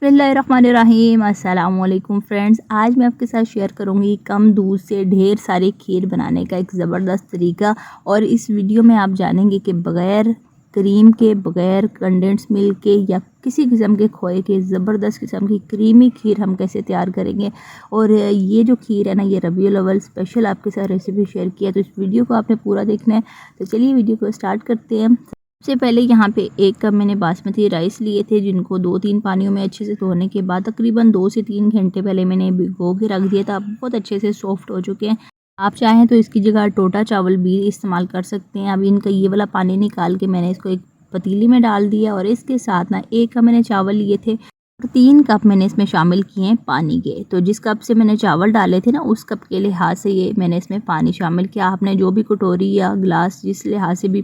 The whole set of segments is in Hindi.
बिस्मिल्लाहिर्रहमानिर्रहीम। अस्सलाम वालेकुम फ्रेंड्स, आज मैं आपके साथ शेयर करूंगी कम दूध से ढेर सारी खीर बनाने का एक ज़बरदस्त तरीका। और इस वीडियो में आप जानेंगे कि बग़ैर क्रीम के, बग़ैर कंडेंस मिल्क के या किसी किस्म के खोए के ज़बरदस्त किस्म की क्रीमी खीर हम कैसे तैयार करेंगे। और ये जो खीर है ना, ये रबीउल अव्वल स्पेशल आपके साथ रेसिपी शेयर किया है, तो इस वीडियो को आपने पूरा देखना है। तो चलिए वीडियो को स्टार्ट करते हैं। सबसे पहले यहाँ पे 1 कप मैंने बासमती राइस लिए थे, जिनको 2-3 पानियों में अच्छे से धोने के बाद तकरीबन 2 से 3 घंटे पहले मैंने भिगो के रख दिया था। बहुत अच्छे से सॉफ्ट हो चुके हैं। आप चाहें तो इसकी जगह टोटा चावल भी इस्तेमाल कर सकते हैं। अब इनका ये वाला पानी निकाल के मैंने इसको एक पतीली में डाल दिया और इसके साथ ना 1 कप मैंने चावल लिए थे और 3 कप मैंने इसमें शामिल किए हैं पानी के। तो जिस कप से मैंने चावल डाले थे ना, उस कप के लिहाज से ये मैंने इसमें पानी शामिल किया। आपने जो भी कटोरी या गिलास जिस लिहाज से भी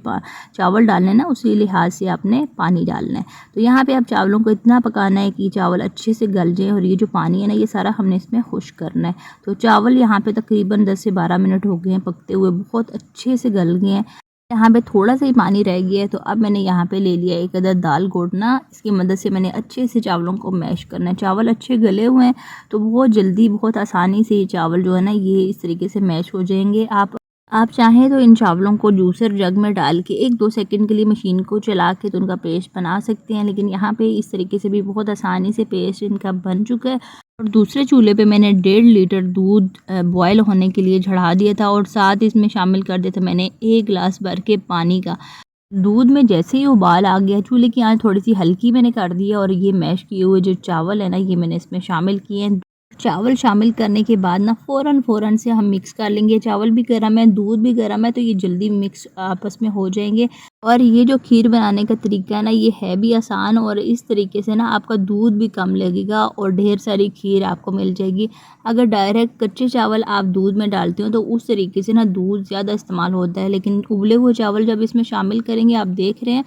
चावल डालने ना, उसी लिहाज से आपने पानी डालना है। तो यहाँ पे आप चावलों को इतना पकाना है कि चावल अच्छे से गल जाएँ और ये जो पानी है ना, ये सारा हमने इसमें खुश्क करना है। तो चावल यहाँ पे तकरीबन 10 से 12 मिनट हो गए हैं पकते हुए, बहुत अच्छे से गल गए हैं। यहाँ पे थोड़ा सा ही पानी रह गया है। तो अब मैंने यहाँ पे ले लिया एक अदद दाल घोटना। इसकी मदद से मैंने अच्छे से चावलों को मैश करना है। चावल अच्छे गले हुए हैं तो बहुत जल्दी, बहुत आसानी से ये चावल जो है ना, ये इस तरीके से मैश हो जाएंगे। आप चाहें तो इन चावलों को जूसर जग में डाल के 1-2 सेकंड के लिए मशीन को चला के तो उनका पेस्ट बना सकते हैं, लेकिन यहाँ पे इस तरीके से भी बहुत आसानी से पेस्ट इनका बन चुका है। और दूसरे चूल्हे पे मैंने 1.5 लीटर दूध बॉयल होने के लिए चढ़ा दिया था और साथ इसमें शामिल कर दिया था मैंने 1 गिलास भर के पानी का। दूध में जैसे ही उबाल आ गया, चूल्हे की आंच थोड़ी सी हल्की मैंने कर दी है और ये मैश किए हुए जो चावल है ना, ये मैंने इसमें शामिल किए हैं। चावल शामिल करने के बाद ना फ़ौरन से हम मिक्स कर लेंगे। चावल भी गर्म है, दूध भी गर्म है, तो ये जल्दी मिक्स आपस में हो जाएंगे। और ये जो खीर बनाने का तरीका है ना, ये है भी आसान और इस तरीके से ना आपका दूध भी कम लगेगा और ढेर सारी खीर आपको मिल जाएगी। अगर डायरेक्ट कच्चे चावल आप दूध में डालते हो तो उस तरीके से ना दूध ज़्यादा इस्तेमाल होता है, लेकिन उबले हुए चावल जब इसमें शामिल करेंगे, आप देख रहे हैं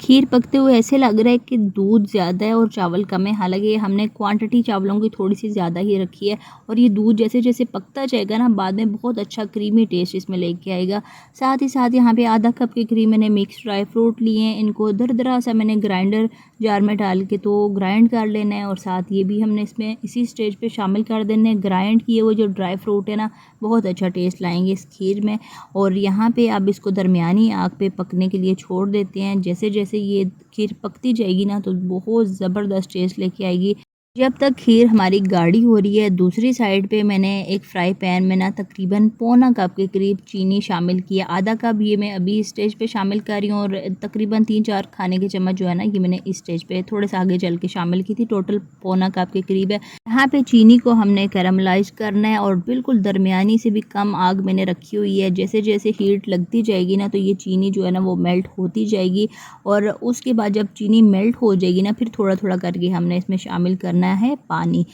खीर पकते हुए ऐसे लग रहा है कि दूध ज़्यादा है और चावल कम है। हालांकि ये हमने क्वांटिटी चावलों की थोड़ी सी ज़्यादा ही रखी है और ये दूध जैसे जैसे पकता जाएगा ना, बाद में बहुत अच्छा क्रीमी टेस्ट इसमें लेके आएगा। साथ ही साथ यहाँ पे आधा कप की क्रीम मैंने मिक्स ड्राई फ्रूट लिए हैं। इनको दरदरा सा मैंने ग्राइंडर जार में डाल के तो ग्राइंड कर लेना है और साथ ये भी हमने इसमें इसी स्टेज पे शामिल कर देने हैं। ग्राइंड किए हुए जो ड्राई फ्रूट है ना, बहुत अच्छा टेस्ट लाएंगे इस खीर में। और यहाँ पे अब इसको दरमियानी आग पे पकने के लिए छोड़ देते हैं। जैसे जैसे ये खीर पकती जाएगी ना, तो बहुत ज़बरदस्त टेस्ट लेके आएगी। जब तक खीर हमारी गाढ़ी हो रही है, दूसरी साइड पे मैंने एक फ्राई पैन में ना तकरीबन पौना कप के करीब चीनी शामिल किया। आधा कप ये मैं अभी इस स्टेज पे शामिल कर रही हूँ और तकरीबन 3-4 खाने के चम्मच जो है ना, ये मैंने इस स्टेज पे थोड़े से आगे चल के शामिल की थी। टोटल पौना कप के करीब है। यहाँ पे चीनी को हमने कैरामलाइज करना है और बिल्कुल दरमियानी से भी कम आग मैंने रखी हुई है। जैसे जैसे हीट लगती जाएगी ना, तो ये चीनी जो है ना, वो मेल्ट होती जाएगी और उसके बाद जब चीनी मेल्ट हो जाएगी ना, फिर थोड़ा थोड़ा करके हमने इसमें शामिल करना है पानी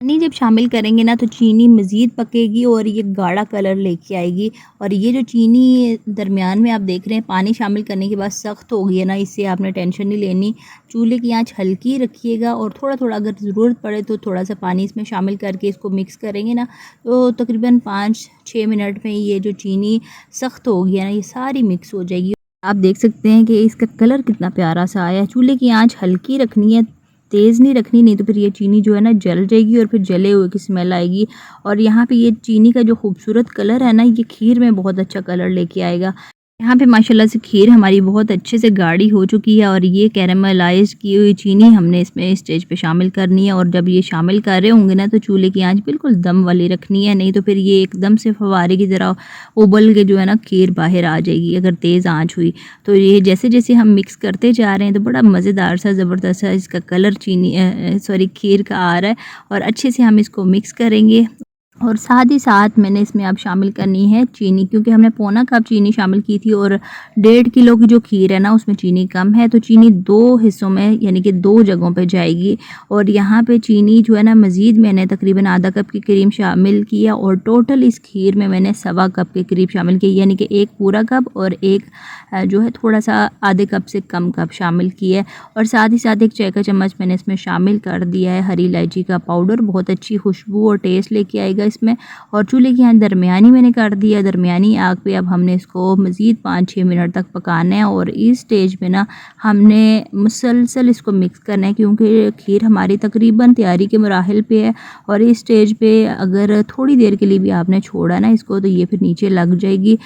जब शामिल करेंगे ना, तो चीनी मज़ीद पकेगी और ये गाढ़ा कलर लेके आएगी। और ये जो चीनी दरमियान में आप देख रहे हैं पानी शामिल करने के बाद सख्त हो गई है ना, इससे आपने टेंशन नहीं लेनी। चूल्हे की आंच हल्की रखिएगा और थोड़ा थोड़ा अगर ज़रूरत पड़े तो थोड़ा सा पानी इसमें शामिल करके इसको मिक्स करेंगे ना, तो तकरीबन 5-6 मिनट में ये जो चीनी सख्त हो गई है ना, ये सारी मिक्स हो जाएगी। आप देख सकते हैं कि इसका कलर कितना प्यारा सा आया है। चूल्हे की आंच हल्की रखनी है, तेज़ नहीं रखनी, नहीं तो फिर ये चीनी जो है ना जल जाएगी और फिर जले हुए की स्मेल आएगी। और यहाँ पे ये चीनी का जो खूबसूरत कलर है ना, ये खीर में बहुत अच्छा कलर लेके आएगा। यहाँ पे माशाल्लाह से खीर हमारी बहुत अच्छे से गाढ़ी हो चुकी है और ये कैरामलाइज की हुई चीनी हमने इसमें स्टेज पे शामिल करनी है। और जब ये शामिल कर रहे होंगे ना, तो चूल्हे की आंच बिल्कुल दम वाली रखनी है, नहीं तो फिर ये एकदम से फवारे की तरह उबल के जो है ना खीर बाहर आ जाएगी अगर तेज़ आंच हुई। तो ये जैसे जैसे हम मिक्स करते जा रहे हैं, तो बड़ा मज़ेदार सा ज़बरदस्त सा इसका कलर खीर का आ रहा है और अच्छे से हम इसको मिक्स करेंगे। और साथ ही साथ मैंने इसमें अब शामिल करनी है चीनी, क्योंकि हमने पौना कप चीनी शामिल की थी और 1.5 किलो की जो खीर है ना, उसमें चीनी कम है, तो चीनी 2 हिस्सों में यानी कि 2 जगहों पे जाएगी। और यहाँ पे चीनी जो है ना, मज़ीद मैंने तकरीबन आधा कप की करीब शामिल किया और टोटल इस खीर में मैंने 1.25 कप के करीब शामिल किया, यानी कि 1 पूरा कप और 1 जो है थोड़ा सा आधे कप से कम कप शामिल किया है और साथ ही साथ 1 चाय का चम्मच मैंने इसमें शामिल कर दिया है हरी इलायची का पाउडर। बहुत अच्छी खुशबू और टेस्ट लेके आएगा इसमें। और चूल्हे की आंच दरमियानी मैंने कर दिया। दरमियानी आग पे अब हमने इसको मज़ीद 5-6 मिनट तक पकाना है और इस स्टेज में ना हमने मुसलसल इसको मिक्स करना है क्योंकि खीर हमारी तकरीबन तैयारी के मराहिल पे है। और इस स्टेज पे अगर थोड़ी देर के लिए भी आपने छोड़ा ना इसको तो ये फिर नीचे लग जाएगी।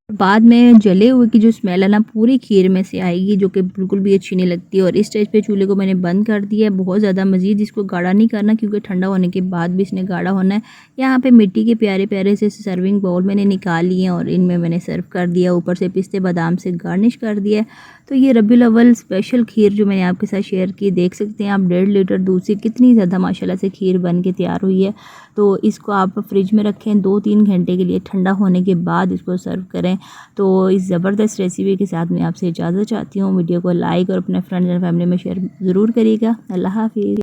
बाद में जले हुए की जो स्मेल है ना पूरी खीर में से आएगी, जो कि बिल्कुल भी अच्छी नहीं लगती। और इस स्टेज पे चूल्हे को मैंने बंद कर दिया है। बहुत ज़्यादा मज़ीद इसको गाढ़ा नहीं करना क्योंकि ठंडा होने के बाद भी इसने गाढ़ा होना है। यहाँ पे मिट्टी के प्यारे प्यारे से सर्विंग बाउल मैंने निकाल लिए हैं और इनमें मैंने सर्व कर दिया। ऊपर से पिस्ते बादाम से गार्निश कर दिया है। तो ये रबीउल अव्वल स्पेशल खीर जो मैंने आपके साथ शेयर की, देख सकते हैं आप 1.5 लीटर दूध से कितनी ज़्यादा माशाल्लाह से खीर बन के तैयार हुई है। तो इसको आप फ्रिज में रखें 2-3 घंटे के लिए, ठंडा होने के बाद इसको सर्व करें। तो इस ज़बरदस्त रेसिपी के साथ मैं आपसे इजाज़त चाहती हूँ। वीडियो को लाइक और अपने फ्रेंड्स एंड फैमिली में शेयर ज़रूर करिएगा। अल्लाह हाफ़िज़।